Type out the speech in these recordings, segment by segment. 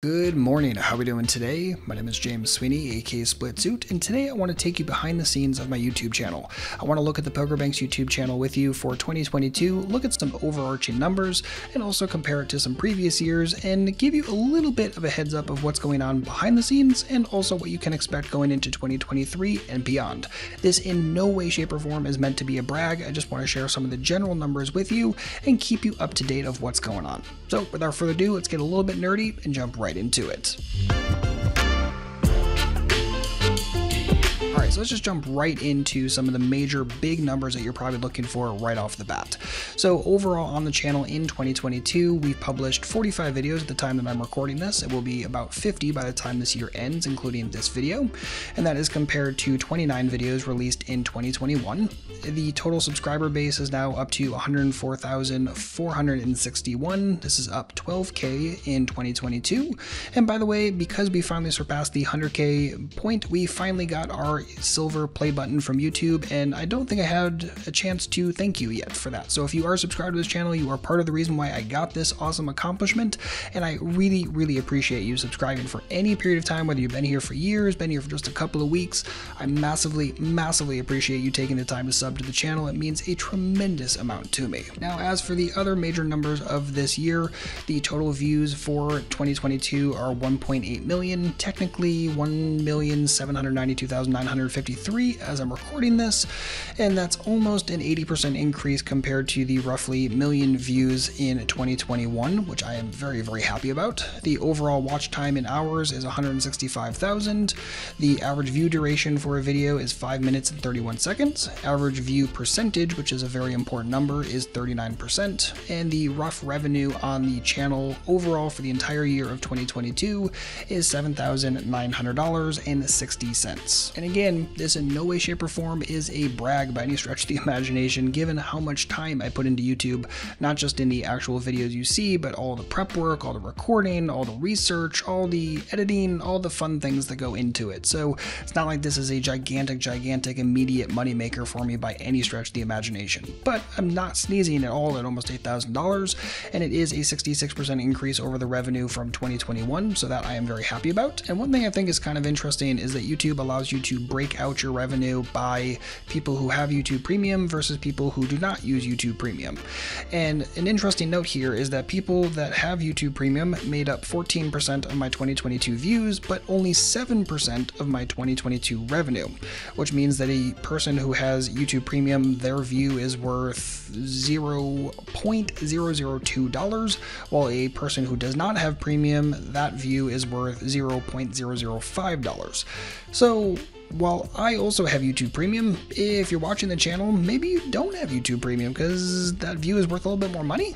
Good morning, how are we doing today? My name is James Sweeney, aka Split Suit, and today I want to take you behind the scenes of my YouTube channel. I want to look at the Poker Banks YouTube channel with you for 2022, look at some overarching numbers, and also compare it to some previous years, and give you a little bit of a heads up of what's going on behind the scenes, and also what you can expect going into 2023 and beyond. This in no way, shape, or form is meant to be a brag. I just want to share some of the general numbers with you and keep you up to date of what's going on. So without further ado, let's get a little bit nerdy and jump right into it. Alright, so let's just jump right into some of the major big numbers that you're probably looking for right off the bat. So overall on the channel in 2022, we've published 45 videos at the time that I'm recording this. It will be about 50 by the time this year ends, including this video, and that is compared to 29 videos released in 2021. The total subscriber base is now up to 104,461. This is up 12K in 2022. And by the way, because we finally surpassed the 100K point, we finally got our silver play button from YouTube, and I don't think I had a chance to thank you yet for that. So if you are subscribed to this channel, you are part of the reason why I got this awesome accomplishment, and I really appreciate you subscribing for any period of time, whether you've been here for years, been here for just a couple of weeks. I massively appreciate you taking the time to sub to the channel. It means a tremendous amount to me. Now, as for the other major numbers of this year, the total views for 2022 are 1.8 million, technically 1,792,953 as I'm recording this, and that's almost an 80% increase compared to the roughly million views in 2021, which I am very happy about. The overall watch time in hours is 165,000. The average view duration for a video is 5 minutes and 31 seconds. Average view percentage, which is a very important number, is 39%, and the rough revenue on the channel overall for the entire year of 2022 is $7,900.60. And again, this in no way, shape, or form is a brag by any stretch of the imagination, given how much time I put into YouTube, not just in the actual videos you see, but all the prep work, all the recording, all the research, all the editing, all the fun things that go into it. So it's not like this is a gigantic immediate moneymaker for me by any stretch of the imagination. But I'm not sneezing at all at almost $8,000, and it is a 66% increase over the revenue from 2021, so that I am very happy about. And one thing I think is kind of interesting is that YouTube allows you to break out your revenue by people who have YouTube Premium versus people who do not use YouTube Premium. And an interesting note here is that people that have YouTube Premium made up 14% of my 2022 views, but only 7% of my 2022 revenue, which means that a person who has YouTube Premium, their view is worth $0.002, while a person who does not have Premium, that view is worth $0.005. So while I also have YouTube Premium, if you're watching the channel, maybe you don't have YouTube Premium because that view is worth a little bit more money.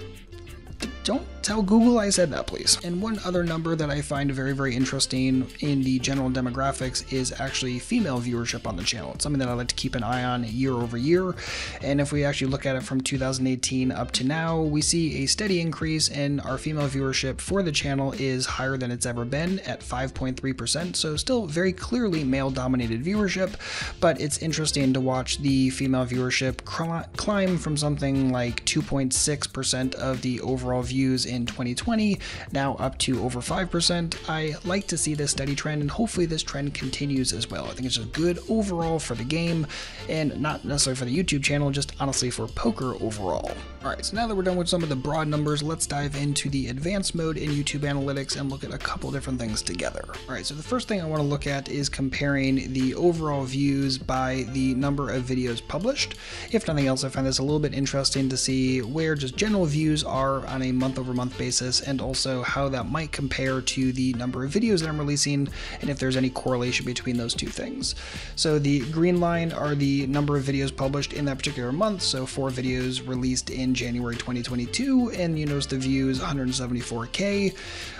Don't tell Google I said that, please. And one other number that I find very interesting in the general demographics is actually female viewership on the channel. It's something that I like to keep an eye on year over year. And if we actually look at it from 2018 up to now, we see a steady increase, and our female viewership for the channel is higher than it's ever been at 5.3%. So still very clearly male-dominated viewership, but it's interesting to watch the female viewership climb from something like 2.6% of the overall views in 2020, now up to over 5%. I like to see this steady trend, and hopefully this trend continues as well. I think it's just good overall for the game, and not necessarily for the YouTube channel, just honestly for poker overall. Alright, so now that we're done with some of the broad numbers, let's dive into the advanced mode in YouTube Analytics and look at a couple different things together. Alright, so the first thing I want to look at is comparing the overall views by the number of videos published. If nothing else, I find this a little bit interesting to see where just general views are on a month-over-month basis, and also how that might compare to the number of videos that I'm releasing, and if there's any correlation between those two things. So the green line are the number of videos published in that particular month, so 4 videos released in January 2022, and you notice the views 174K.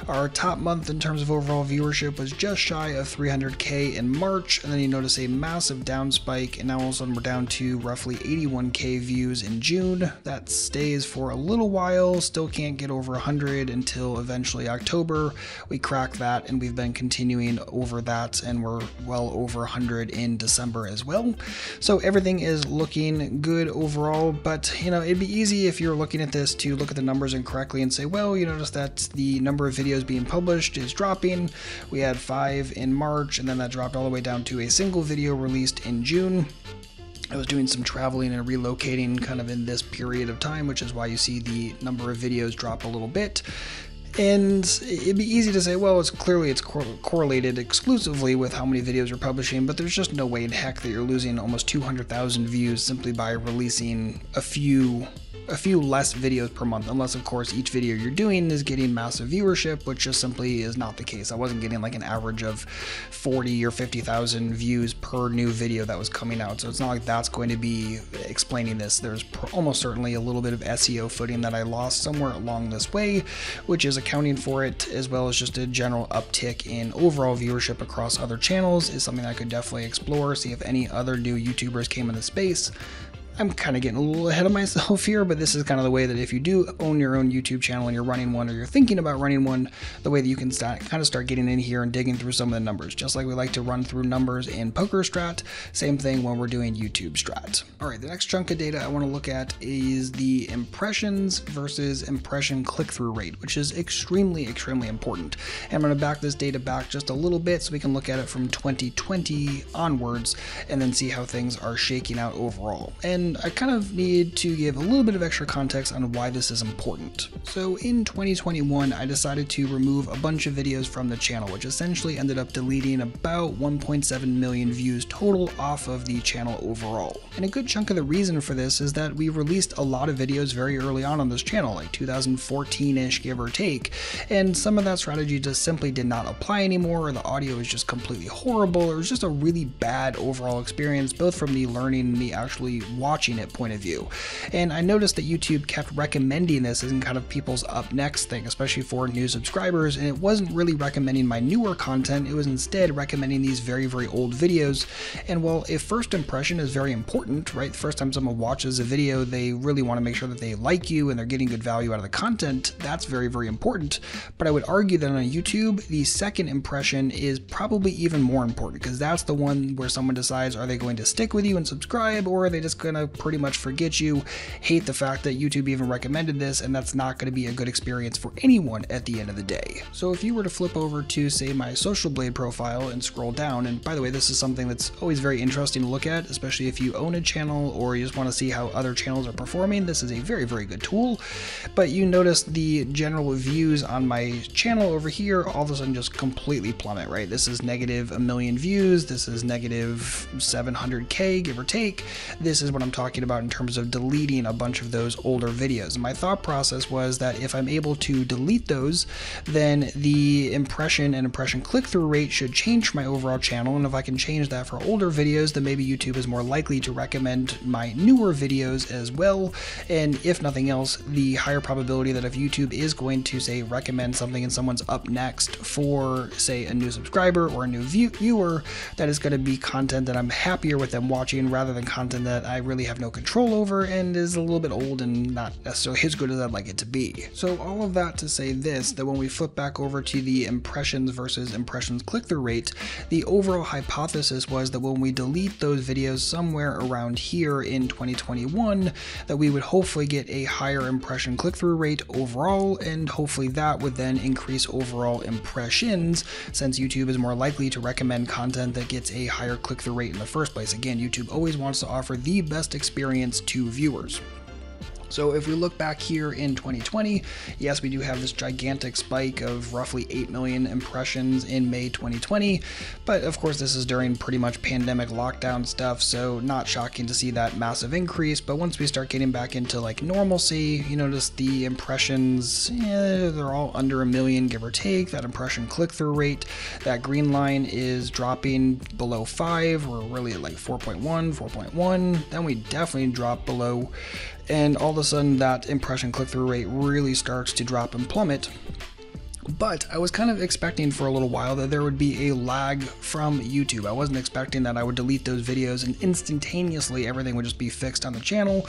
Our top month in terms of overall viewership was just shy of 300K in March, and then you notice a massive down spike, and now all of a sudden we're down to roughly 81K views in June. That stays for a little while, still can't get over over 100 until eventually October. We cracked that, and we've been continuing over that, and we're well over 100 in December as well. So everything is looking good overall, but it'd be easy if you're looking at this to look at the numbers incorrectly and say, well, you notice that the number of videos being published is dropping. We had 5 in March, and then that dropped all the way down to a single video released in June. I was doing some traveling and relocating kind of in this period of time, which is why you see the number of videos drop a little bit. And it'd be easy to say, well, it's correlated exclusively with how many videos you're publishing, but there's just no way in heck that you're losing almost 200,000 views simply by releasing a few less videos per month, unless of course each video you're doing is getting massive viewership, which just simply is not the case. I wasn't getting like an average of 40 or 50,000 views per new video that was coming out, so it's not like that's going to be explaining this. There's almost certainly a little bit of SEO footing that I lost somewhere along this way, which is accounting for it, as well as just a general uptick in overall viewership across other channels is something I could definitely explore, see if any other new YouTubers came in the space. I'm kind of getting a little ahead of myself here, but this is kind of the way that if you do own your own YouTube channel and you're running one, or you're thinking about running one, the way that you can start getting in here and digging through some of the numbers. Just like we like to run through numbers in Poker Strat, same thing when we're doing YouTube Strat. All right, the next chunk of data I want to look at is the impressions versus impression click-through rate, which is extremely, extremely important. And I'm going to back this data back just a little bit so we can look at it from 2020 onwards and then see how things are shaking out overall. And I kind of need to give a little bit of extra context on why this is important. So in 2021, I decided to remove a bunch of videos from the channel, which essentially ended up deleting about 1.7 million views total off of the channel overall. And a good chunk of the reason for this is that we released a lot of videos very early on this channel, like 2014-ish, give or take, and some of that strategy just simply did not apply anymore, or the audio is just completely horrible, or it was just a really bad overall experience, both from the learning and the actually watching it point of view. And I noticed that YouTube kept recommending this as in kind of people's up next thing, especially for new subscribers, and it wasn't really recommending my newer content, it was instead recommending these very, very old videos. And while a first impression is very important, right, the first time someone watches a video, they really want to make sure that they like you and they're getting good value out of the content, that's very, very important. But I would argue that on YouTube, the second impression is probably even more important, because that's the one where someone decides, are they going to stick with you and subscribe, or are they just going to pretty much forget you, hate the fact that YouTube even recommended this, and that's not going to be a good experience for anyone at the end of the day. So if you were to flip over to, say, my Social Blade profile and scroll down, and by the way, this is something that's always very interesting to look at, especially if you own a channel or you just want to see how other channels are performing, this is a very, very good tool. But you notice the general views on my channel over here all of a sudden just completely plummet, right? This is negative 1 million views, this is negative 700K, give or take. This is what I'm talking about in terms of deleting a bunch of those older videos. And my thought process was that if I'm able to delete those, then the impression and impression click-through rate should change for my overall channel, and if I can change that for older videos, then maybe YouTube is more likely to recommend my newer videos as well. And if nothing else, the higher probability that if YouTube is going to, say, recommend something and someone's up next for, say, a new subscriber or a new viewer, that is going to be content that I'm happier with them watching rather than content that I really have no control over and is a little bit old and not necessarily as good as I'd like it to be. So all of that to say this, that when we flip back over to the impressions versus impressions click-through rate, the overall hypothesis was that when we delete those videos somewhere around here in 2021, that we would hopefully get a higher impression click-through rate overall, and hopefully that would then increase overall impressions, since YouTube is more likely to recommend content that gets a higher click-through rate in the first place. Again, YouTube always wants to offer the best experience to viewers. So if we look back here in 2020, yes, we do have this gigantic spike of roughly 8 million impressions in May 2020, but of course this is during pretty much pandemic lockdown stuff, so not shocking to see that massive increase. But once we start getting back into like normalcy, you notice the impressions, they're all under 1 million, give or take. That impression click-through rate, that green line is dropping below 5, we're really at like 4.1, 4.1, then we definitely drop below, and all of a sudden that impression click-through rate really starts to drop and plummet, But I was kind of expecting for a little while that there would be a lag from YouTube. I wasn't expecting that I would delete those videos and instantaneously everything would just be fixed on the channel.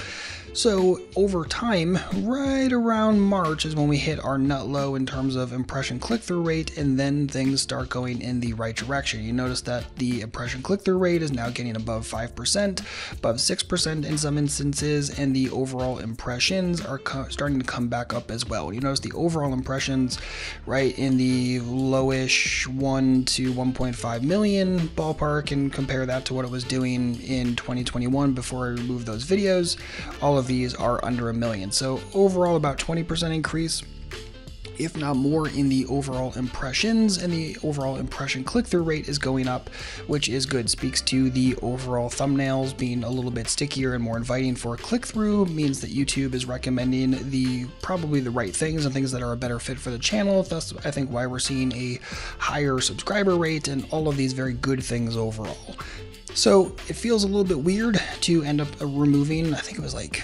So over time, right around March is when we hit our nut low in terms of impression click-through rate, and then things start going in the right direction. You notice that the impression click-through rate is now getting above 5%, above 6% in some instances, and the overall impressions are starting to come back up as well. You notice the overall impressions right in the lowish 1 to 1.5 million ballpark, and compare that to what it was doing in 2021 before I removed those videos. All of these are under 1 million. So overall about 20% increase, if not more, in the overall impressions, and the overall impression click-through rate is going up, which is good. Speaks to the overall thumbnails being a little bit stickier and more inviting for a click-through, means that YouTube is recommending probably the right things and things that are a better fit for the channel. Thus, I think why we're seeing a higher subscriber rate and all of these very good things overall. So it feels a little bit weird to end up removing, I think it was like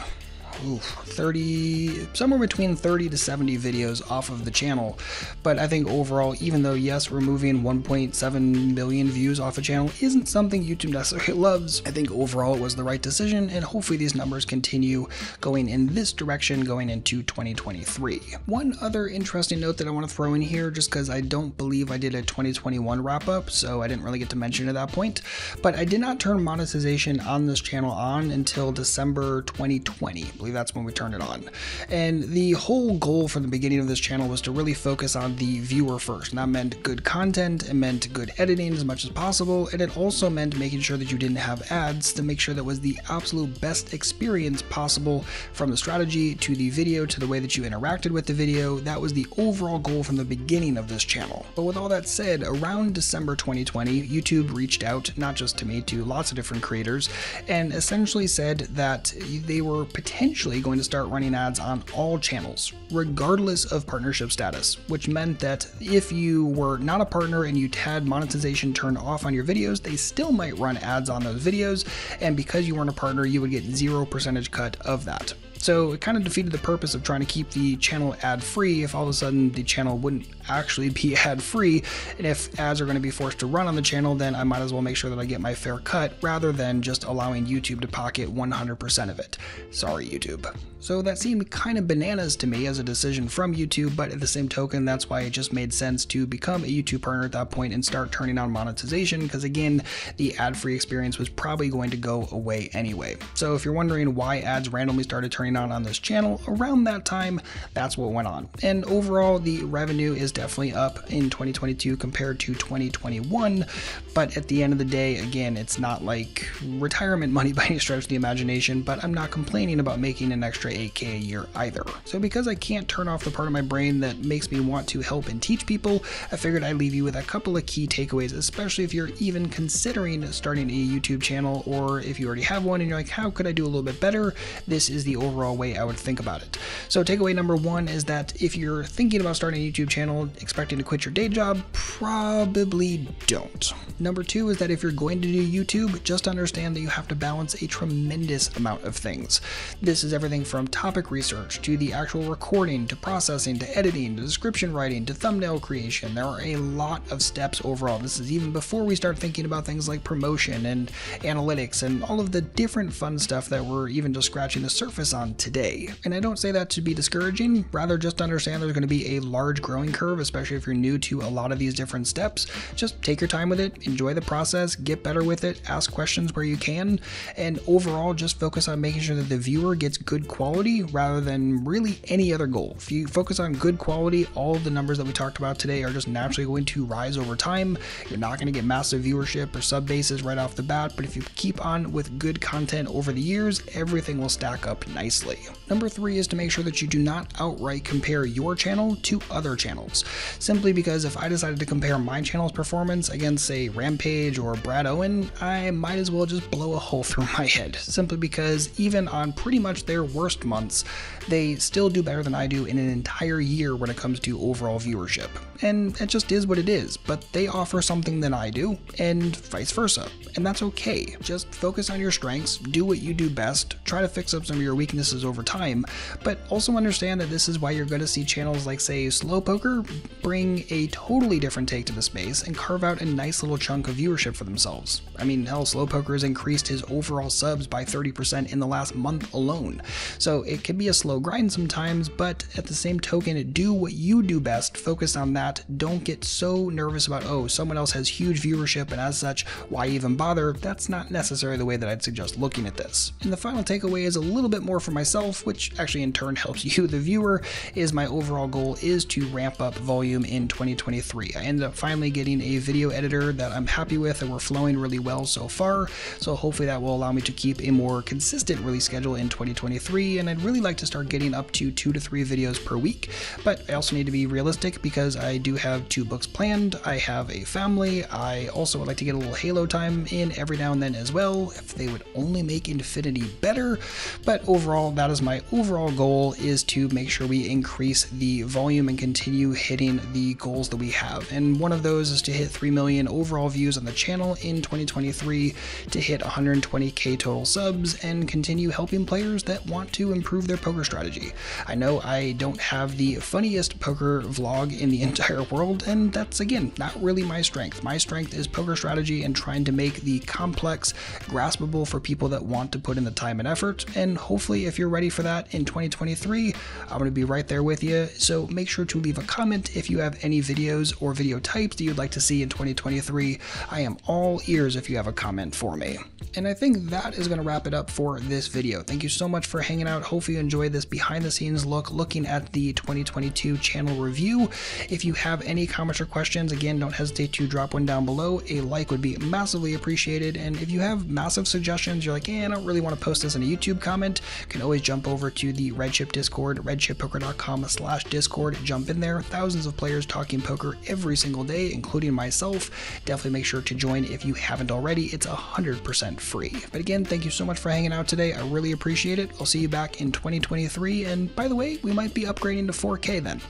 somewhere between 30 to 70 videos off of the channel. But I think overall, even though yes, removing 1.7 million views off a channel isn't something YouTube necessarily loves, I think overall it was the right decision, and hopefully these numbers continue going in this direction going into 2023. One other interesting note that I want to throw in here, just because I don't believe I did a 2021 wrap up, so I didn't really get to mention it at that point, but I did not turn monetization on this channel on until December 2020. I believe that's when we turned it on. And the whole goal from the beginning of this channel was to really focus on the viewer first. And that meant good content, it meant good editing as much as possible, and it also meant making sure that you didn't have ads, to make sure that was the absolute best experience possible, from the strategy to the video to the way that you interacted with the video. That was the overall goal from the beginning of this channel. But with all that said, around December 2020, YouTube reached out, not just to me, to lots of different creators, and essentially said that they were potentially going to start running ads on all channels, regardless of partnership status, which meant that if you were not a partner and you had monetization turned off on your videos, they still might run ads on those videos, and because you weren't a partner, you would get 0% cut of that. So it kind of defeated the purpose of trying to keep the channel ad-free if all of a sudden the channel wouldn't actually be ad-free. And if ads are going to be forced to run on the channel, then I might as well make sure that I get my fair cut, rather than just allowing YouTube to pocket 100% of it. Sorry, YouTube. So that seemed kind of bananas to me as a decision from YouTube, but at the same token, that's why it just made sense to become a YouTube partner at that point and start turning on monetization, because again, the ad-free experience was probably going to go away anyway. So if you're wondering why ads randomly started turning on this channel, around that time, that's what went on. And overall, the revenue is definitely up in 2022 compared to 2021, but at the end of the day, again, it's not like retirement money by any stretch of the imagination, but I'm not complaining about making an extra $8K a year either. So because I can't turn off the part of my brain that makes me want to help and teach people, I figured I'd leave you with a couple of key takeaways, especially if you're even considering starting a YouTube channel, or if you already have one and you're like, how could I do a little bit better? This is the overall way I would think about it. So takeaway number one is that if you're thinking about starting a YouTube channel expecting to quit your day job, probably don't. Number two is that if you're going to do YouTube, just understand that you have to balance a tremendous amount of things. This is everything from topic research to the actual recording to processing to editing to description writing to thumbnail creation. There are a lot of steps overall. This is even before we start thinking about things like promotion and analytics and all of the different fun stuff that we're even just scratching the surface on today. And I don't say that to be discouraging, rather just understand there's going to be a large growing curve, especially if you're new to a lot of these different steps. Just take your time with it, enjoy the process, get better with it, ask questions where you can, and overall just focus on making sure that the viewer gets good quality rather than really any other goal. If you focus on good quality, all of the numbers that we talked about today are just naturally going to rise over time. You're not going to get massive viewership or sub bases right off the bat, but if you keep on with good content over the years, everything will stack up nicely. Number three is to make sure that you do not outright compare your channel to other channels. Simply because if I decided to compare my channel's performance against, say, Rampage or Brad Owen, I might as well just blow a hole through my head. Simply because even on pretty much their worst months, they still do better than I do in an entire year when it comes to overall viewership. And it just is what it is, but they offer something that I do, and vice versa. And that's okay. Just focus on your strengths, do what you do best, try to fix up some of your weaknesses practices over time, but also understand that this is why you're going to see channels like, say, Slow Poker bring a totally different take to the space and carve out a nice little chunk of viewership for themselves. I mean, hell, Slow Poker has increased his overall subs by 30% in the last month alone. So it can be a slow grind sometimes, but at the same token, do what you do best, focus on that. Don't get so nervous about, oh, someone else has huge viewership and as such, why even bother? That's not necessarily the way that I'd suggest looking at this. And the final takeaway is a little bit more for myself, which actually in turn helps you, the viewer, is my overall goal is to ramp up volume in 2023. I ended up finally getting a video editor that I'm happy with and we're flowing really well so far, so hopefully that will allow me to keep a more consistent release schedule in 2023, and I'd really like to start getting up to 2 to 3 videos per week, but I also need to be realistic because I do have 2 books planned, I have a family, I also would like to get a little Halo time in every now and then as well, if they would only make Infinity better, but overall that is my overall goal, is to make sure we increase the volume and continue hitting the goals that we have, and one of those is to hit 3 million overall views on the channel in 2023, to hit 120k total subs, and continue helping players that want to improve their poker strategy. I know I don't have the funniest poker vlog in the entire world, and that's again not really my strength. My strength is poker strategy and trying to make the complex graspable for people that want to put in the time and effort, and hopefully if you're ready for that in 2023, I'm going to be right there with you. So make sure to leave a comment if you have any videos or video types that you'd like to see in 2023. I am all ears if you have a comment for me. And I think that is going to wrap it up for this video. Thank you so much for hanging out. Hopefully you enjoyed this behind the scenes look looking at the 2022 channel review. If you have any comments or questions, again, don't hesitate to drop one down below. A like would be massively appreciated. And if you have massive suggestions, you're like, I don't really want to post this in a YouTube comment, you can always jump over to the Redship Discord, redshippoker.com/discord. Jump in there. Thousands of players talking poker every single day, including myself. Definitely make sure to join if you haven't already. It's 100% free. But again, thank you so much for hanging out today. I really appreciate it. I'll see you back in 2023. And by the way, we might be upgrading to 4K then.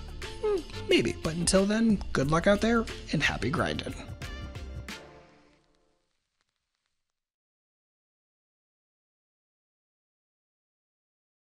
Maybe. But until then, good luck out there and happy grinding.